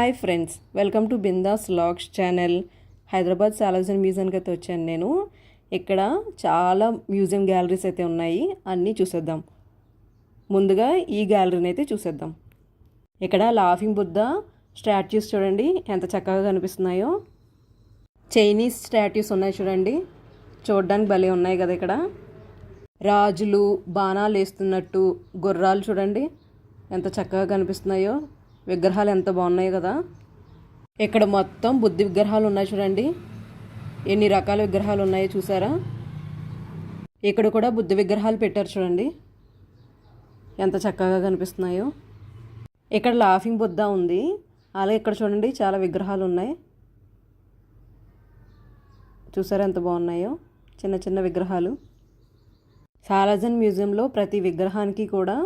Hi friends, welcome to Bindaas vlogs channel. Hyderabad Salarjung మ్యూజియంకి అయితే వచ్చాను నేను. ఇక్కడ చాలా మ్యూజియం గ్యాలరీస్ అయితే ఉన్నాయి, అన్నీ చూసేద్దాం. ముందుగా ఈ గ్యాలరీని అయితే చూసేద్దాం. ఇక్కడ లాఫింగ్ బుద్ధ స్టాట్యూస్ చూడండి ఎంత చక్కగా కనిపిస్తున్నాయో. చైనీస్ స్టాట్యూస్ ఉన్నాయి చూడండి, చూడడానికి భలే ఉన్నాయి కదా. ఇక్కడ రాజులు బాణాలు వేస్తున్నట్టు గుర్రాలు చూడండి ఎంత చక్కగా కనిపిస్తున్నాయో. విగ్రహాలు ఎంత బాగున్నాయి కదా. ఇక్కడ మొత్తం బుద్ధి విగ్రహాలు ఉన్నాయి చూడండి, ఎన్ని రకాల విగ్రహాలు ఉన్నాయో చూసారా. ఇక్కడ కూడా బుద్ధ విగ్రహాలు పెట్టారు చూడండి ఎంత చక్కగా కనిపిస్తున్నాయో. ఇక్కడ లాఫింగ్ బుద్ధ ఉంది, అలాగే ఇక్కడ చూడండి చాలా విగ్రహాలు ఉన్నాయి చూసారా ఎంత బాగున్నాయో. చిన్న చిన్న విగ్రహాలు. సాలార్జంగ్ మ్యూజియంలో ప్రతి విగ్రహానికి కూడా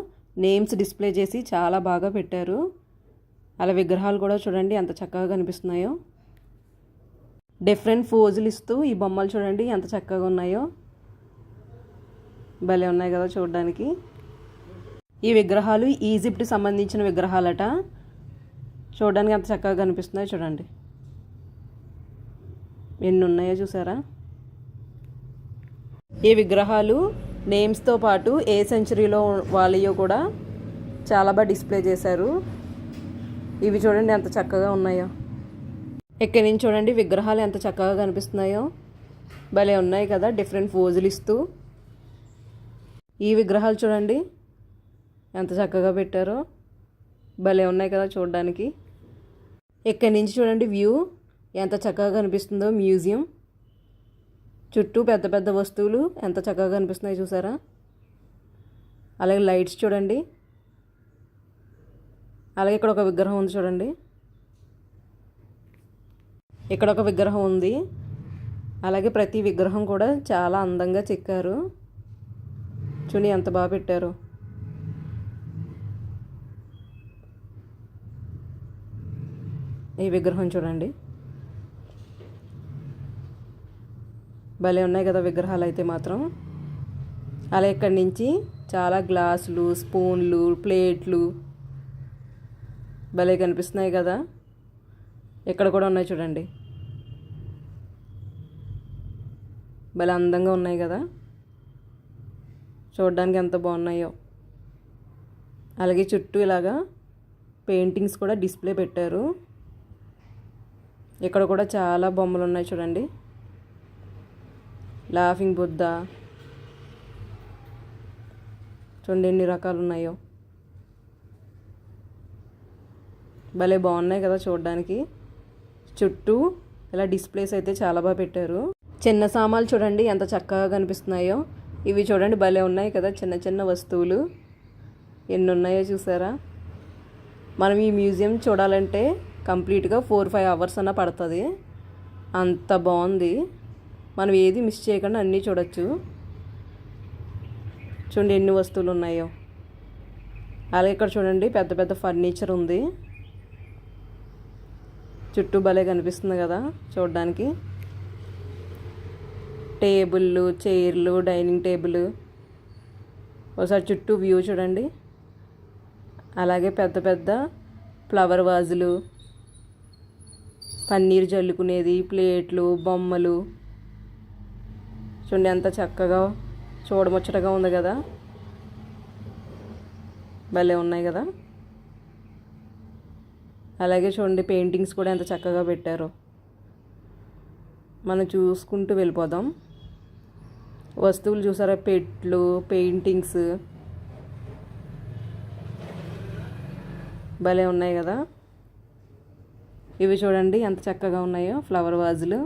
నేమ్స్ డిస్ప్లే చేసి చాలా బాగా పెట్టారు. అలా విగ్రహాలు కూడా చూడండి ఎంత చక్కగా కనిపిస్తున్నాయో. డిఫరెంట్ పోజులు ఇస్తూ ఈ బొమ్మలు చూడండి ఎంత చక్కగా ఉన్నాయో. భలే ఉన్నాయి కదా చూడడానికి. ఈ విగ్రహాలు ఈజిప్ట్ సంబంధించిన విగ్రహాలట. చూడడానికి ఎంత చక్కగా కనిపిస్తున్నాయో చూడండి, ఎన్ని ఉన్నాయో చూసారా. ఈ విగ్రహాలు నేమ్స్తో పాటు ఏ సెంచరీలో వాళ్ళయో కూడా చాలా బాగా డిస్ప్లే చేశారు. ఇవి చూడండి ఎంత చక్కగా ఉన్నాయో. ఇక్కడి నుంచి చూడండి విగ్రహాలు ఎంత చక్కగా కనిపిస్తున్నాయో. భలే ఉన్నాయి కదా డిఫరెంట్ పోజులు ఇస్తూ. ఈ విగ్రహాలు చూడండి ఎంత చక్కగా పెట్టారో. భలే ఉన్నాయి కదా చూడడానికి. ఇక్కడి నుంచి చూడండి వ్యూ ఎంత చక్కగా కనిపిస్తుందో. మ్యూజియం చుట్టూ పెద్ద పెద్ద వస్తువులు ఎంత చక్కగా కనిపిస్తున్నాయి చూసారా. అలాగే లైట్స్ చూడండి. అలాగే ఇక్కడ ఒక విగ్రహం ఉంది చూడండి. ఇక్కడ ఒక విగ్రహం ఉంది. అలాగే ప్రతి విగ్రహం కూడా చాలా అందంగా చెక్కారు. చూని ఎంత బాగా పెట్టారు. ఈ విగ్రహం చూడండి భలే ఉన్నాయి కదా విగ్రహాలు అయితే మాత్రం. అలా ఇక్కడి నుంచి చాలా గ్లాసులు, స్పూన్లు, ప్లేట్లు భలే కనిపిస్తున్నాయి కదా. ఇక్కడ కూడా ఉన్నాయి చూడండి, భలే అందంగా ఉన్నాయి కదా. చూడడానికి ఎంత బాగున్నాయో. అలాగే చుట్టూ ఇలాగా పెయింటింగ్స్ కూడా డిస్ప్లే పెట్టారు. ఇక్కడ కూడా చాలా బొమ్మలు ఉన్నాయి చూడండి. లాఫింగ్ బుద్ధ చూడండి ఎన్ని రకాలు ఉన్నాయో. భలే బాగున్నాయి కదా చూడడానికి. చుట్టూ ఇలా డిస్ప్లేస్ అయితే చాలా బాగా పెట్టారు. చిన్న సామాన్లు చూడండి ఎంత చక్కగా కనిపిస్తున్నాయో. ఇవి చూడండి భలే ఉన్నాయి కదా చిన్న చిన్న వస్తువులు ఎన్ని ఉన్నాయో చూసారా. మనం ఈ మ్యూజియం చూడాలంటే కంప్లీట్గా 4-5 అవర్స్ అన్న పడుతుంది, అంత బాగుంది. మనం ఏది మిస్ చేయకుండా అన్నీ చూడొచ్చు. చూడండి ఎన్ని వస్తువులు ఉన్నాయో. అలాగే ఇక్కడ చూడండి పెద్ద పెద్ద ఫర్నిచర్ ఉంది. చుట్టూ భలే కనిపిస్తుంది కదా చూడడానికి. టేబుళ్ళు, చైర్లు, డైనింగ్ టేబుల్. ఒకసారి చుట్టూ వ్యూ చూడండి. అలాగే పెద్ద పెద్ద ఫ్లవర్ వాజులు, పన్నీరు జల్లుకునేది, ప్లేట్లు, బొమ్మలు చూడండి ఎంత చక్కగా చూడముచ్చటగా ఉంది కదా. భలే ఉన్నాయి కదా. అలాగే చూడండి పెయింటింగ్స్ కూడా ఎంత చక్కగా పెట్టారో. మనం చూసుకుంటూ వెళ్ళిపోదాం. వస్తువులు చూసారా, పెట్లు, పెయింటింగ్స్ భలే ఉన్నాయి కదా. ఇవి చూడండి ఎంత చక్కగా ఉన్నాయో ఫ్లవర్ వాజులు.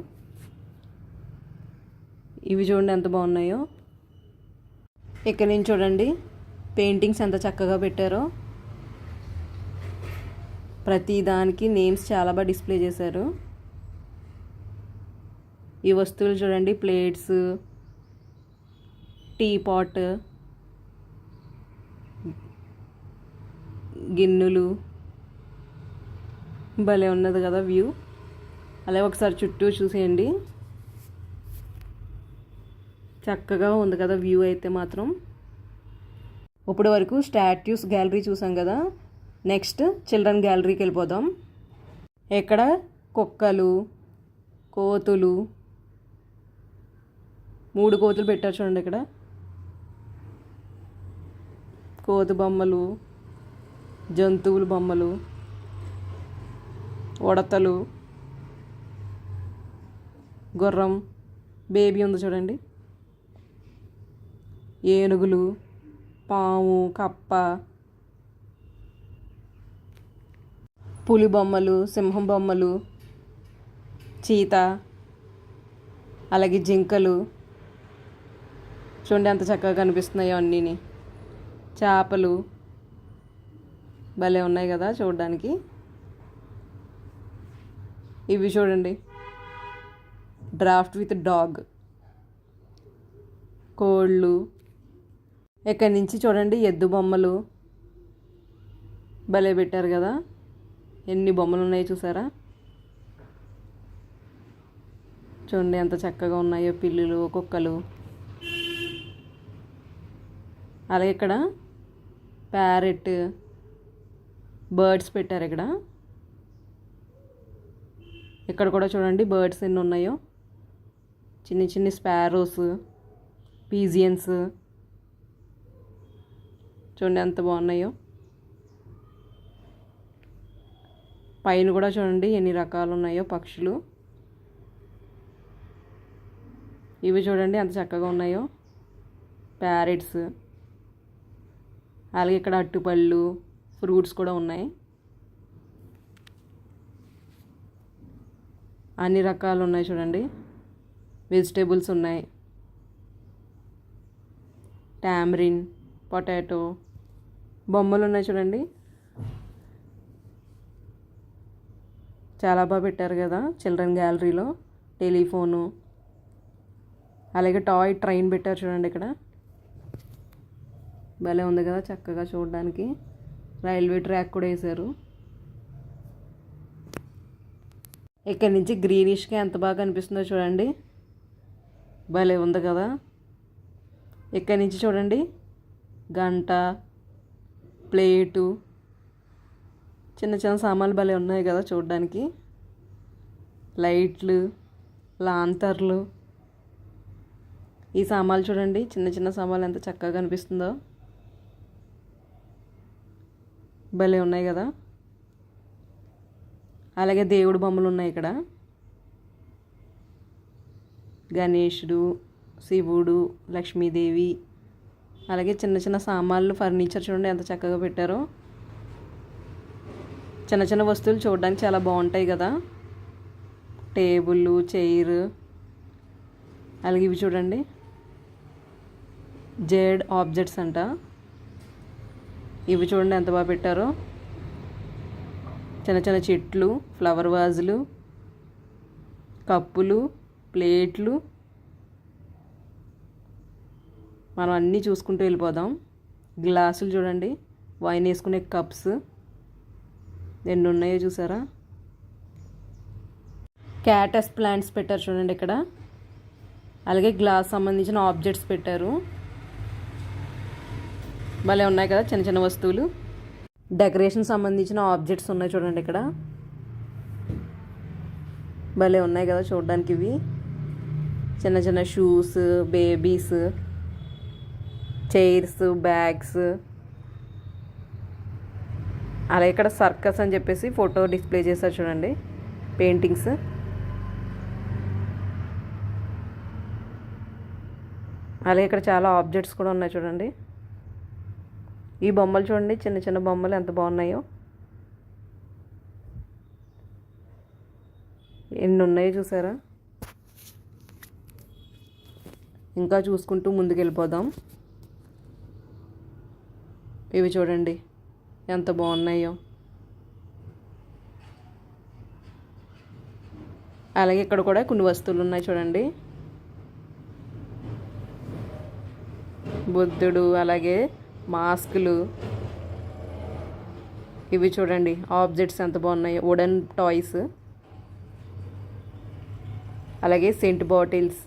ఇవి చూడండి ఎంత బాగున్నాయో. ఇక్కడ నుంచి చూడండి పెయింటింగ్స్ ఎంత చక్కగా పెట్టారో. ప్రతి దానికి నేమ్స్ చాలా బాగా డిస్ప్లే చేశారు. ఈ వస్తువులు చూడండి ప్లేట్స్, టీ పాట్, గిన్నెలు. భలే ఉన్నది కదా వ్యూ. అలాగే ఒకసారి చుట్టూ చూసేయండి, చక్కగా ఉంది కదా వ్యూ అయితే మాత్రం. ఇప్పటి వరకు స్టాట్యూస్ గ్యాలరీ చూసాం కదా. నెక్స్ట్ చిల్డ్రన్ గ్యాలరీకి వెళ్ళిపోదాం. ఇక్కడ కుక్కలు, కోతులు, 3 కోతులు పెట్టారు చూడండి. ఇక్కడ కోతి బొమ్మలు, జంతువుల బొమ్మలు, ఉడతలు, గుర్రం, బేబీ ఉంది చూడండి, ఏనుగులు, పాము, కప్ప, పులి బొమ్మలు, సింహం బొమ్మలు, చీత, అలాగే జింకలు చూడండి ఎంత చక్కగా కనిపిస్తున్నాయో అన్నీని. చేపలు భలే ఉన్నాయి కదా చూడడానికి. ఇవి చూడండి, డ్రాఫ్ట్ విత్ డాగ్, కోళ్ళు. ఇక్కడి నుంచి చూడండి ఎద్దు బొమ్మలు భలే పెట్టారు కదా. ఎన్ని బొమ్మలు ఉన్నాయో చూసారా. చూడండి ఎంత చక్కగా ఉన్నాయో పిల్లులు, కుక్కలు. అలాగే ఇక్కడ ప్యారెట్, బర్డ్స్ పెట్టారు. ఇక్కడ కూడా చూడండి బర్డ్స్ ఎన్ని ఉన్నాయో. చిన్ని చిన్ని స్పారోస్, పీజియన్స్ చూడండి ఎంత బాగున్నాయో. పైన కూడా చూడండి ఎన్ని రకాలు ఉన్నాయో పక్షులు. ఇవి చూడండి ఎంత చక్కగా ఉన్నాయో ప్యారెట్స్. అలాగే ఇక్కడ అట్టుపళ్ళు, ఫ్రూట్స్ కూడా ఉన్నాయి. అన్ని రకాలు ఉన్నాయి చూడండి. వెజిటేబుల్స్ ఉన్నాయి, టామరిన్, పొటాటో, బొమ్మలు ఉన్నాయి చూడండి. చాలా బాగా పెట్టారు కదా చిల్డ్రన్ గ్యాలరీలో. టెలిఫోను, అలాగే టాయ్ ట్రైన్ పెట్టారు చూడండి. ఇక్కడ భలే ఉంది కదా చక్కగా చూడడానికి. రైల్వే ట్రాక్ కూడా వేశారు. ఇక్కడ నుంచి గ్రీనిష్గా ఎంత బాగా కనిపిస్తుందో చూడండి. భలే ఉంది కదా. ఇక్కడ నుంచి చూడండి గంట, ప్లేటు, చిన్న చిన్న సామాన్లు భలే ఉన్నాయి కదా చూడడానికి. లైట్లు, లాంతర్లు. ఈ సామాన్లు చూడండి, చిన్న చిన్న సామాన్లు ఎంత చక్కగా కనిపిస్తుందో. భలే ఉన్నాయి కదా. అలాగే దేవుడు బొమ్మలు ఉన్నాయి ఇక్కడ. గణేశుడు, శివుడు, లక్ష్మీదేవి, అలాగే చిన్న చిన్న సామాన్లు, ఫర్నిచర్ చూడండి ఎంత చక్కగా పెట్టారో. చిన్న చిన్న వస్తువులు చూడడానికి చాలా బాగుంటాయి కదా. Table, chair. అలాగే ఇవి చూడండి జేడ్ ఆబ్జెక్ట్స్ అంట. ఇవి చూడండి ఎంత బాగా పెట్టారో. చిన్న చిన్న చెట్లు, ఫ్లవర్ వాజులు, కప్పులు, ప్లేట్లు. మనం అన్నీ చూసుకుంటూ వెళ్ళిపోదాం. గ్లాసులు చూడండి, వైన్ వేసుకునే కప్స్ ఎన్ని ఉన్నాయో చూసారా. క్యాటస్ ప్లాంట్స్ పెట్టారు చూడండి ఇక్కడ. అలాగే గ్లాస్ సంబంధించిన ఆబ్జెక్ట్స్ పెట్టారు. భలే ఉన్నాయి కదా చిన్న చిన్న వస్తువులు. డెకరేషన్ సంబంధించిన ఆబ్జెక్ట్స్ ఉన్నాయి చూడండి ఇక్కడ. భలే ఉన్నాయి కదా చూడడానికి. ఇవి చిన్న చిన్న షూస్, బేబీస్, చైర్స్, బ్యాగ్స్. అలాగే ఇక్కడ సర్కస్ అని చెప్పేసి ఫోటో డిస్ప్లే చేశారు చూడండి, పెయింటింగ్స్. అలాగే ఇక్కడ చాలా ఆబ్జెక్ట్స్ కూడా ఉన్నాయి చూడండి. ఈ బొమ్మలు చూడండి, చిన్న చిన్న బొమ్మలు ఎంత బాగున్నాయో. ఎన్ని ఉన్నాయో చూసారా. ఇంకా చూసుకుంటూ ముందుకు వెళ్ళిపోదాం. ఇవి చూడండి ఎంత బాగున్నాయో. అలాగే ఇక్కడ కూడా కొన్ని వస్తువులు ఉన్నాయి చూడండి. బుద్ధుడు, అలాగే మాస్కులు. ఇవి చూడండి ఆబ్జెక్ట్స్ ఎంత బాగున్నాయో. Wooden toys. అలాగే సెంట్ బాటిల్స్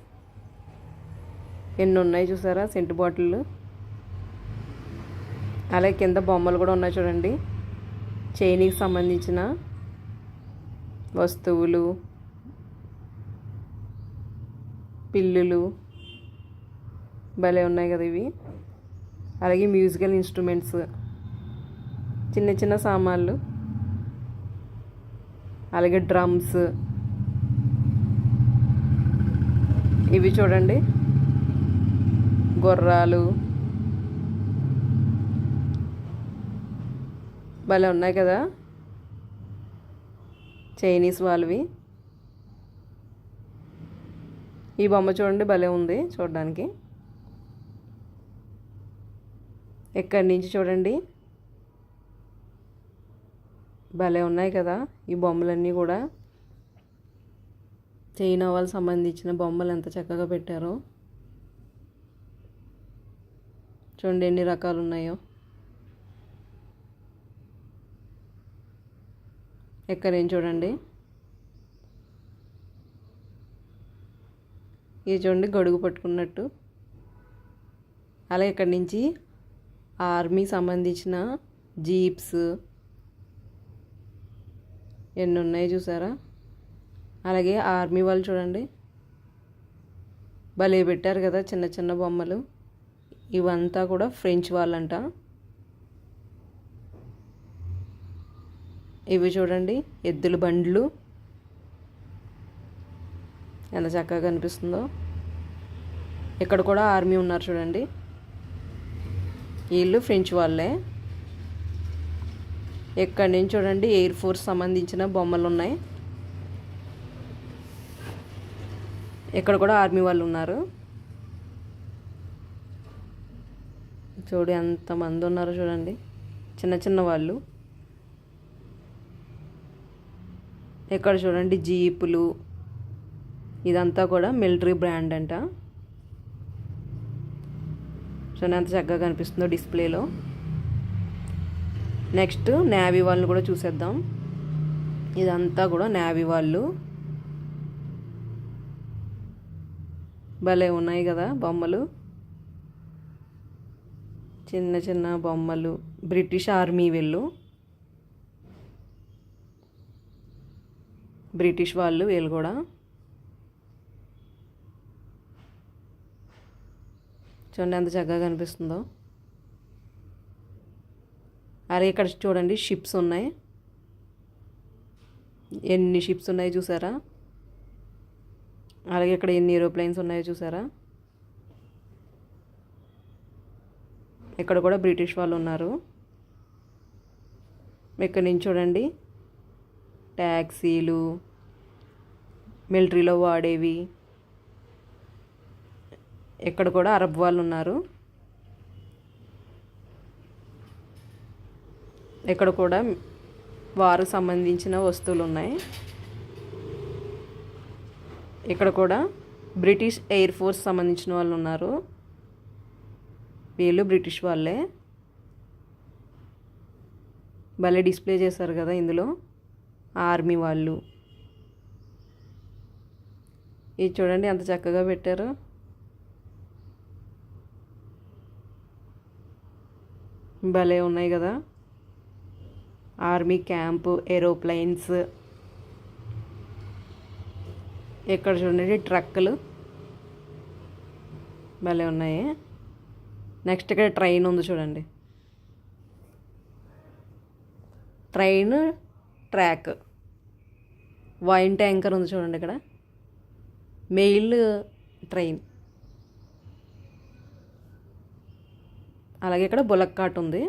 ఎన్ని ఉన్నాయి చూసారా, సెంట్ బాటిల్. అలాగే కింద బొమ్మలు కూడా ఉన్నాయి చూడండి, చైనీకి సంబంధించిన. వస్తువులు, పిల్లులు భలే ఉన్నాయి కదా ఇవి. అలాగే మ్యూజికల్ ఇన్స్ట్రుమెంట్స్, చిన్న చిన్న సామాన్లు, అలాగే డ్రమ్స్. ఇవి చూడండి, గుర్రాలు భలే ఉన్నాయి కదా, చైనీస్ వాళ్ళవి. ఈ బొమ్మ చూడండి, భలే ఉంది చూడడానికి. ఎక్కడి నుంచి చూడండి, భలే ఉన్నాయి కదా ఈ బొమ్మలన్నీ కూడా. చైనా వాళ్ళకి సంబంధించిన బొమ్మలు ఎంత చక్కగా పెట్టారో చూడండి, ఎన్ని రకాలు ఉన్నాయో. ఎక్కడి నుంచి చూడండి, ఇది చూడండి గొడుగు పట్టుకున్నట్టు. అలాగే ఇక్కడి నుంచి ఆర్మీ సంబంధించిన జీప్స్ ఎన్ని ఉన్నాయి చూసారా. అలాగే ఆర్మీ వాళ్ళు చూడండి, భలే పెట్టారు కదా చిన్న చిన్న బొమ్మలు. ఇవంతా కూడా ఫ్రెంచ్ వాళ్ళంట. ఇవి చూడండి, ఎద్దుల బండ్లు ఎంత చక్కగా కనిపిస్తుందో. ఇక్కడ కూడా ఆర్మీ ఉన్నారు చూడండి, వీళ్ళు ఫ్రెంచ్ వాళ్ళే. ఇక్కడి నుంచి చూడండి ఎయిర్ ఫోర్స్ సంబంధించిన బొమ్మలు ఉన్నాయి. ఇక్కడ కూడా ఆర్మీ వాళ్ళు ఉన్నారు. చూడు ఎంతమంది ఉన్నారో చూడండి, చిన్న చిన్న వాళ్ళు. ఇక్కడ చూడండి జీపులు, ఇదంతా కూడా మిలిటరీ బ్రాండ్ అంట. చూడండి ఎంత చక్కగా కనిపిస్తుందో డిస్ప్లేలో. నెక్స్ట్ నేవీ వాళ్ళని కూడా చూసేద్దాం. ఇదంతా కూడా నేవీ వాళ్ళు. భలే ఉన్నాయి కదా బొమ్మలు, చిన్న చిన్న బొమ్మలు. బ్రిటిష్ ఆర్మీ వీళ్ళు, బ్రిటిష్ వాళ్ళు వీళ్ళు కూడా. చూడండి ఎంత చక్కగా కనిపిస్తుందో. అరే ఇక్కడ చూడండి షిప్స్ ఉన్నాయి, ఎన్ని షిప్స్ ఉన్నాయి చూసారా. అలాగే ఇక్కడ ఎన్ని ఏరోప్లేన్స్ ఉన్నాయో చూసారా. ఇక్కడ కూడా బ్రిటిష్ వాళ్ళు ఉన్నారు. ఇక్కడ నుంచి చూడండి ట్యాక్సీలు, మిలిటరీలో వాడేవి. ఇక్కడ కూడా అరబ్ వాళ్ళు ఉన్నారు. ఇక్కడ కూడా వారికి సంబంధించిన వస్తువులు ఉన్నాయి. ఇక్కడ కూడా బ్రిటిష్ ఎయిర్ ఫోర్స్ సంబంధించిన వాళ్ళు ఉన్నారు. వీళ్ళు బ్రిటిష్ వాళ్ళే. భలే డిస్ప్లే చేశారు కదా ఇందులో ఆర్మీ వాళ్ళు. ఇది చూడండి ఎంత చక్కగా పెట్టారు. భలే ఉన్నాయి కదా, ఆర్మీ క్యాంపు, ఏరోప్లైన్స్. ఇక్కడ చూడండి ట్రక్కులు భలే ఉన్నాయి. నెక్స్ట్ ఇక్కడ ట్రైన్ ఉంది చూడండి, ట్రైన్ ట్రాక్. వైన్ ట్యాంకర్ ఉంది చూడండి ఇక్కడ, మెయిల్ ట్రైన్. అలాగే ఇక్కడ బులక్ కార్ట్ ఉంది,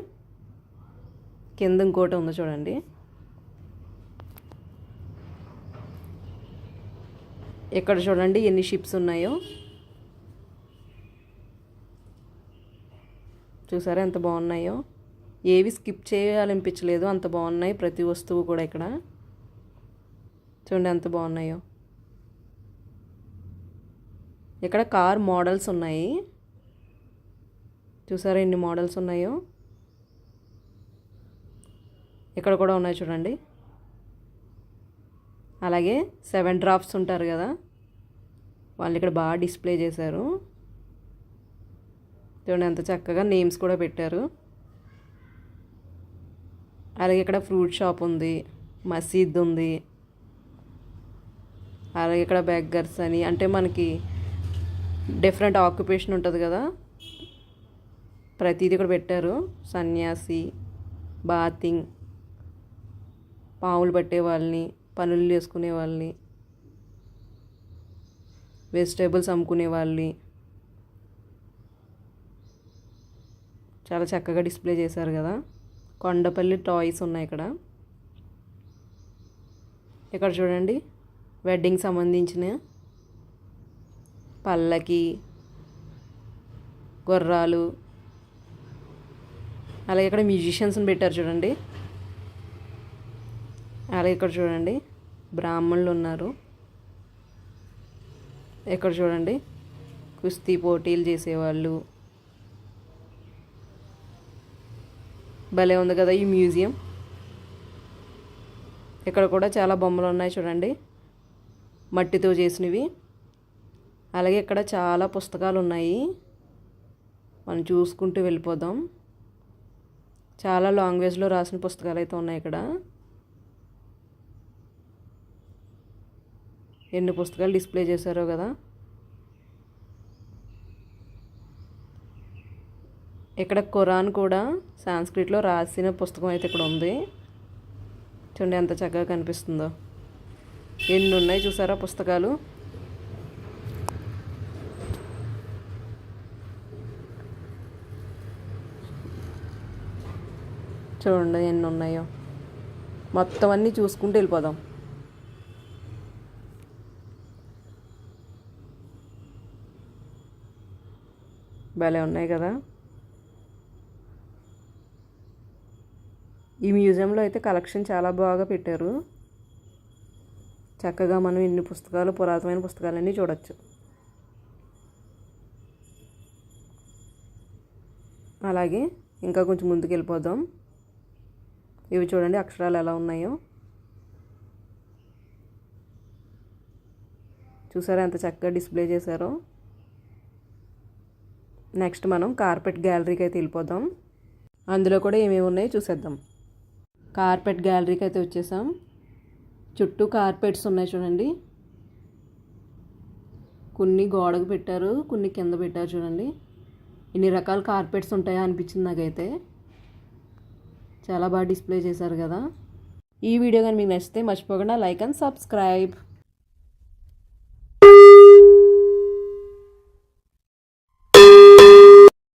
కింద ఇంకోటి ఉంది చూడండి. ఇక్కడ చూడండి ఎన్ని షిప్స్ ఉన్నాయో చూసారా, ఎంత బాగున్నాయో. ఏవి స్కిప్ చేయాలనిపించలేదు, అంత బాగున్నాయి ప్రతి వస్తువు కూడా. ఇక్కడ చూడండి ఎంత బాగున్నాయో. ఇక్కడ కార్ మోడల్స్ ఉన్నాయి చూసారా, ఎన్ని మోడల్స్ ఉన్నాయో. ఇక్కడ కూడా ఉన్నాయి చూడండి. అలాగే 7 డ్రాప్స్ ఉంటారు కదా, వాళ్ళు ఇక్కడ బాగా డిస్ప్లే చేశారు చూడండి, ఎంత చక్కగా నేమ్స్ కూడా పెట్టారు. అలాగే ఇక్కడ ఫ్రూట్ షాప్ ఉంది, మసీద్ ఉంది, అలాగే ఇక్కడ బెగ్గర్స్ అని, అంటే మనకి డిఫరెంట్ ఆక్యుపేషన్ ఉంటుంది కదా, ప్రతిదీ ఇక్కడ పెట్టారు. సన్యాసి, బాతింగ్, పాములు పట్టే వాళ్ళని, పనులు చేసుకునే వాళ్ళని, వెజిటేబుల్స్ అమ్ముకునే వాళ్ళని చాలా చక్కగా డిస్ప్లే చేశారు కదా. కొండపల్లి టాయ్స్ ఉన్నాయి ఇక్కడ. ఇక్కడ చూడండి వెడ్డింగ్ సంబంధించిన పల్లకి, గుర్రాలు, అలాగే ఇక్కడ మ్యూజిషియన్స్ని పెట్టారు చూడండి. అలాగే ఇక్కడ చూడండి బ్రాహ్మణులు ఉన్నారు. ఇక్కడ చూడండి కుస్తీ పోటీలు చేసేవాళ్ళు. భలే ఉంది కదా ఈ మ్యూజియం. ఇక్కడ కూడా చాలా బొమ్మలు ఉన్నాయి చూడండి, మట్టితో చేసినవి. అలాగే ఇక్కడ చాలా పుస్తకాలు ఉన్నాయి, మనం చూసుకుంటూ వెళ్ళిపోదాం. చాలా లాంగ్వేజ్లో రాసిన పుస్తకాలు అయితే ఉన్నాయి ఇక్కడ. ఎన్ని పుస్తకాలు డిస్ప్లే చేశారో కదా. ఇక్కడ ఖురాన్ కూడా సాంస్క్రిట్లో రాసిన పుస్తకం అయితే ఇక్కడ ఉంది. చూడండి ఎంత చక్కగా కనిపిస్తుందో. ఎన్ని ఉన్నాయి చూసారా పుస్తకాలు. చూడండి ఎన్ని ఉన్నాయో. మొత్తం అన్నీ చూసుకుంటూ వెళ్ళిపోదాం. భలే ఉన్నాయి కదా. ఈ మ్యూజియంలో అయితే కలెక్షన్ చాలా బాగా పెట్టారు. చక్కగా మనం ఇన్ని పుస్తకాలు, పురాతనమైన పుస్తకాలన్నీ చూడొచ్చు. అలాగే ఇంకా కొంచెం ముందుకు వెళ్ళిపోదాం. ఇవి చూడండి అక్షరాలు ఎలా ఉన్నాయో. చూసారా ఎంత చక్కగా డిస్ప్లే చేశారో. నెక్స్ట్ మనం కార్పెట్ గ్యాలరీకి అయితే వెళ్ళిపోదాం. అందులో కూడా ఏమేమి ఉన్నాయో చూసేద్దాం. కార్పెట్ గ్యాలరీకి అయితే వచ్చేసాం. చుట్టూ కార్పెట్స్ ఉన్నాయి చూడండి. కొన్ని గోడకు పెట్టారు, కొన్ని కింద పెట్టారు చూడండి. ఇన్ని రకాల కార్పెట్స్ ఉంటాయా అనిపించింది నాకైతే. చాలా బాగా డిస్ప్లే చేశారు కదా. ఈ వీడియో కానీ మీకు నచ్చితే మర్చిపోకుండా లైక్ అండ్ సబ్స్క్రైబ్.